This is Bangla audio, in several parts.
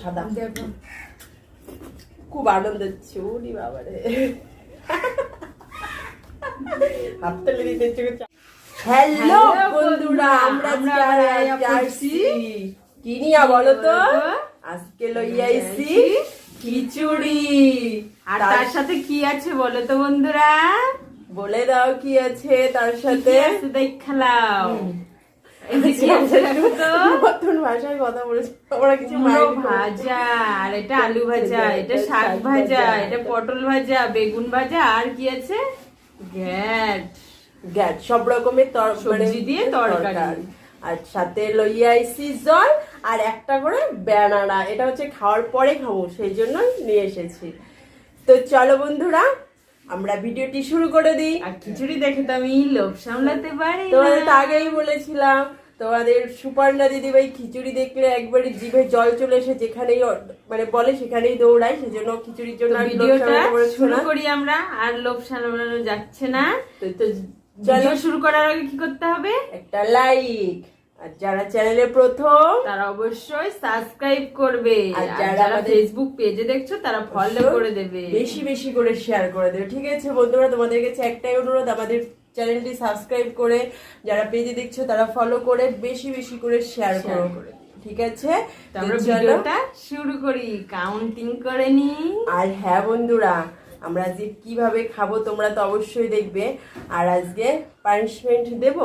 সাদা। খুব আনন্দ হচ্ছে, ওরে বাবারে হাততালি দিতে ইচ্ছে। হ্যালো বন্ধুরা, আমরা আসছি কি নিয়ে বলো তো? আজকে লইয়া আইছি খিচুড়ি। আর তার সাথে কি আছে বলো তো বন্ধুরা? বলে দাও কি আছে তার সাথে। দেখালাও নতুন ভাষায় কথা বলেছি আমরা, কিছু ভাজা, আর এটা আলু ভাজা, এটা শাক ভাজা, এটা পটল ভাজা, বেগুন ভাজা, আর কি আছে গ্যাট সব রকমের সবজি দিয়ে তরকারি। আর সাথে লইয়া আইছি জল আর একটা করে ব্যানানা। এটা হচ্ছে খাওয়ার পরে খাবো, সেই জন্য নিয়ে এসেছি। তো চলো বন্ধুরা, আমরা ভিডিওটি শুরু করে দিই। আর খিচুড়ি দেখে তো আমি লোভ সামলাতে পারি। তোমাদের তো আগেই বলেছিলাম, তোমাদের সুপর্ণা দিদিভাই খিচুড়ি দেখলে একবারে জিভে জল চলে এসে যেখানেই মানে বলে সেখানেই দৌড়ায়, সেজন্য খিচুড়ির জন্য ভিডিওটা শুরু করি আমরা। আর লোভ সামলানো যাচ্ছে না, তো ভিডিও শুরু করার আগে কি করতে হবে? একটা লাইক, আর যারা চ্যানেলে প্রথম তারা অবশ্যই সাবস্ক্রাইব করবে, আর যারা আমাদের ফেসবুক পেজে দেখছো তারা ফলো করে দেবে, বেশি বেশি করে শেয়ার করে দেবে। ঠিক আছে বন্ধুরা, তোমাদের কাছে একটাই অনুরোধ, আমাদের চ্যানেলটি সাবস্ক্রাইব করে যারা পেজে দেখছো তারা ফলো করে বেশি বেশি করে শেয়ার করো। ঠিক আছে, আমরা ভিডিওটা শুরু করি, কাউন্টিং করে নি। আর হ্যাঁ বন্ধুরা, আমরা আজকে কিভাবে খাবো তোমরা তো অবশ্যই দেখবে। আর আজকে পানিশমেন্ট দেব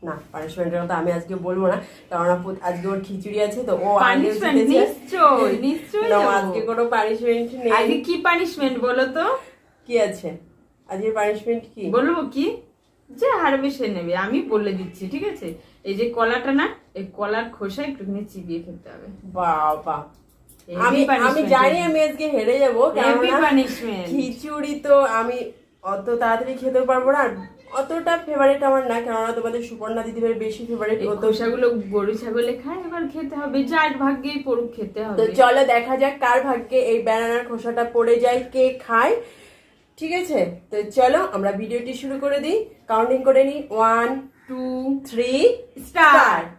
না, পানিশমেন্টের কথা আমি আজকে বলবো না, কারণ আজকে ওর খিচুড়ি আছে, তো ও নিশ্চয়ই আজকে কোনো পানিশমেন্ট নেই। আজকে কি পানিশমেন্ট বলো তো? কি আছে আজকে পানিশমেন্ট? কি বলবো? কি যে হারবে সে নেবে, আমি বলে দিচ্ছি। ঠিক আছে, এই যে কলাটা না, এই কলার খোসা একটুখানি চিবিয়ে খেতে হবে। বাবা, আমি জানি আমি আজকে হেরে যাবো, খিচুড়ি তো আমি অত তাড়াতাড়ি খেতে পারবো না, অতটা ফেভারিট আমার না, কেননা তোমাদের সুপর্ণা দিদিভাই বেশি ফেভারিট। খোসাগুলো গরু ছাগলে খায়, এবার খেতে হবে, যার ভাগ্যেই পড়ুক খেতে হবে। তো চলো দেখা যাক কার ভাগ্যে এই ব্যানানার খোসাটা পড়ে যায়, কে খায়। ঠিক আছে, তো চলো আমরা ভিডিওটি শুরু করে দিই, কাউন্টিং করে নিই। 1 2 3 স্টার্ট।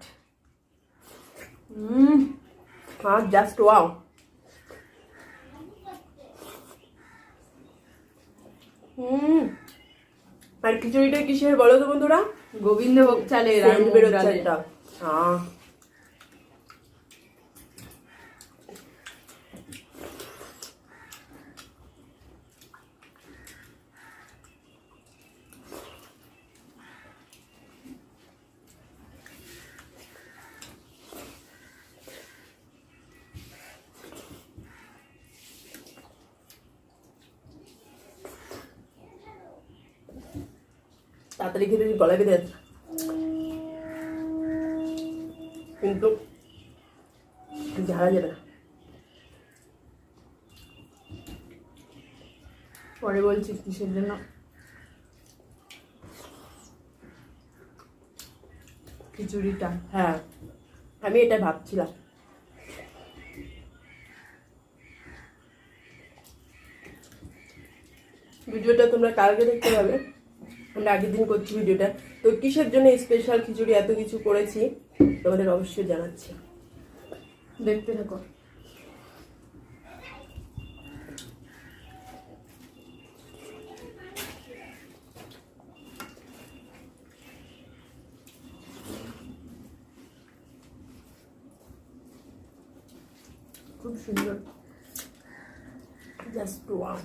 Just wow. আর খিচুড়িটা কিসের বলো তো বন্ধুরা? গোবিন্দভোগ চালের। তাড়াতাড়ি খেতে গলায় বেঁধে যাচ্ছে, কিন্তু ঝাড়া যাবে না। পরে বলছি কিসের জন্য। খিচুড়িটা, হ্যাঁ আমি এটা ভাবছিলাম। ভিডিওটা তোমরা কালকে দেখতে পাবে, আমরা আগের দিন করছি ভিডিওটা। তো কিসের জন্য স্পেশাল খিচুড়ি এত কিছু করেছি তোমাদের অবশ্যই জানাচ্ছি, দেখতে থাকো। খুব সুন্দর, জাস্ট ওয়াও।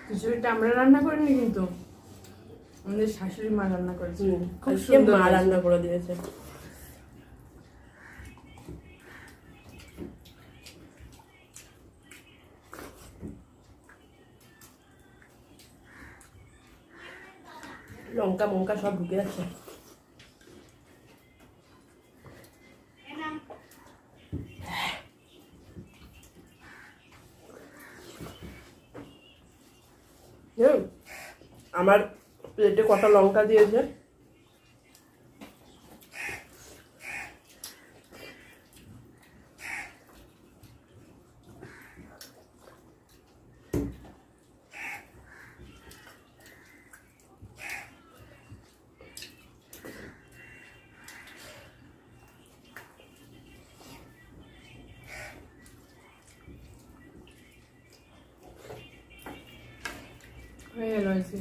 খিচুড়িটা আমরা রান্না করিনি, কিন্তু আমাদের শাশুড়ি মা রান্না করেছে, খুব সুন্দর মা রান্না করে দিয়েছে। লঙ্কা মঙ্কা সব ঢুকে যাচ্ছে। আমার প্লেটে কটা লঙ্কা দিয়েছে, হয়ে গেল হয়েছে।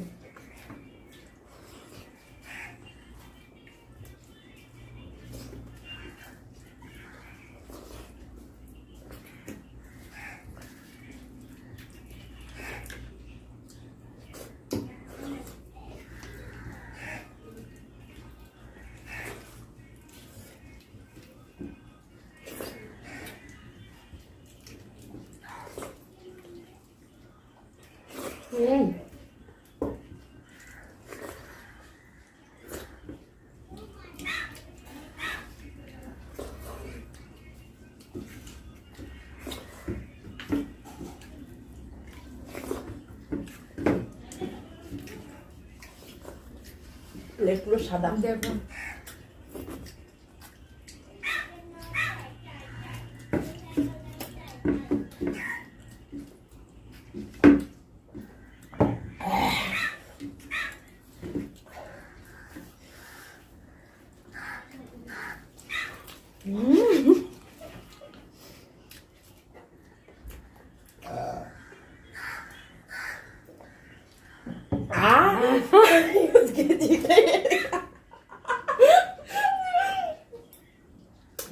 হুম লেগুলো সাদা। দেখো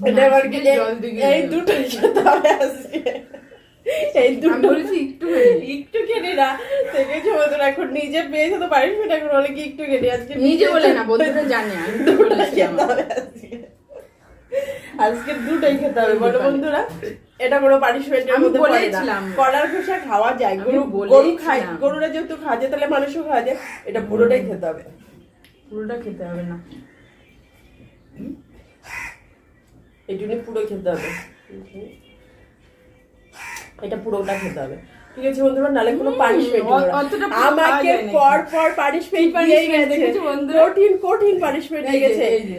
এটা আবার কি জল দিয়ে এই দুটো খেতে হবে আজকে। এই আমি দুটো বলেছি একটু একটু খেলি না দেখেছো বন্ধুরা, এখন নিজে পেয়েছে তো পারিস না, এখন বলে কি একটু খেলি আজকে। নিজে বলে না, বন্ধুরা জানে আমি তো দুটোই বলেছি খেতে আমার। হবে আজকে। আজকে দুটোই খেতে হবে বলো বন্ধুরা, এটা কোনো পানিশমেন্টের আমি মধ্যে পড়ে না। বলেছিলাম। কলার খোসা খাওয়া যায়, আমি গরু বলেছিলাম। খায়, গরুরা যেহেতু খাওয়া যায় তাহলে মানুষও খাওয়া যায়, এটা পুরোটাই খেতে হবে। পুরোটা খেতে হবে না। এইটুকুনি পুরো খেতে হবে, এটা পুরোটা খেতে হবে, ঠিক আছে বন্ধুরা, নালে কোনো পানিশমেন্ট অতটা পুরো খাওয়া আমাকে যায় নাকি? পর পর পানিশমেন্ট দিয়েই punishment গেছে, দেখেছো বন্ধুরা? কঠিন কঠিন পানিশমেন্ট এই যে, দিয়েছে। এই যে।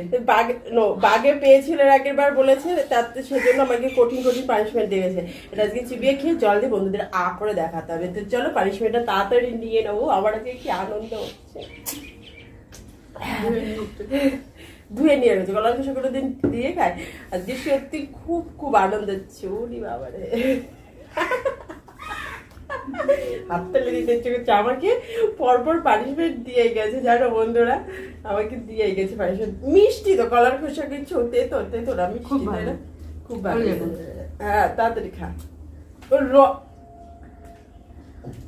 বাগে পেয়েছিল এর আগের বার বলেছে, তাতে সেজন্য আমাকে কঠিন কঠিন পানিশমেন্ট দিয়েছে। এটা আজকে চিবিয়ে খেয়ে জল দিয়ে বন্ধুদের আ করে দেখাতে হবে। তো চলো পানিশমেন্টটা তাড়াতাড়ি নিয়ে নেবো, আমার আজকে কি আনন্দ হচ্ছে। ধুয়ে নিয়ে গেছে, গলার খোসা কোনো দিন দিয়ে খায়, আজকে সত্যি খুব খুব আনন্দ হচ্ছে। ওরে বাবারে, হাত তালে দিতে ইচ্ছে করছে। আমাকে পরপর পানিশমেন্ট দিয়ে গেছে জানো বন্ধুরা, আমাকে দিয়ে গেছে পানিশমেন্ট। মিষ্টি তো কলার খোসা কিছু তেতো তেতো না, মিষ্টি খুব তাই ভালো। না? খুব ভালো। ভালো যাবে। হ্যাঁ তাড়াতাড়ি খা। ও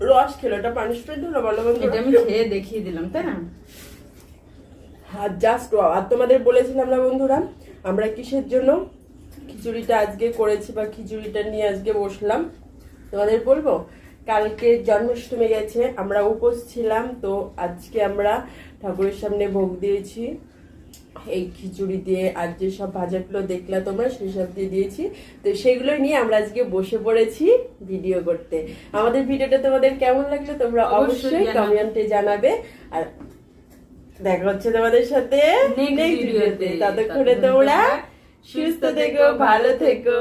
রস খেলো, এটা পানিশমেন্ট হলো বলো এটা বন্ধুরা? আমি খেয়ে দেখিয়ে দিলাম, তাই না? আর জাস্ট আর তোমাদের বলেছিলাম না বন্ধুরা, আমরা কিসের জন্য খিচুড়িটা আজকে করেছি বা খিচুড়িটা নিয়ে আজকে বসলাম, তোমাদের বলবো। কালকে জন্মাষ্টমী গেছে, আমরা উপোস ছিলাম, তো আজকে আমরা ঠাকুরের সামনে ভোগ দিয়েছি এই খিচুড়ি দিয়ে। আর যে সব ভাজাগুলো দেখলা তোমরা সেই সব দিয়ে দিয়েছি, তো সেগুলো নিয়ে আমরা আজকে বসে পড়েছি ভিডিও করতে। আমাদের ভিডিওটা তোমাদের কেমন লাগলো তোমরা অবশ্যই জানাবে। কমেন্টে জানাবে। আর দেখা হচ্ছে তোমাদের সাথে Next নেক্সট ভিডিওতে। ভিডিওতে। ততক্ষণে তোমরা সুস্থ থেকো, ভালো থেকো।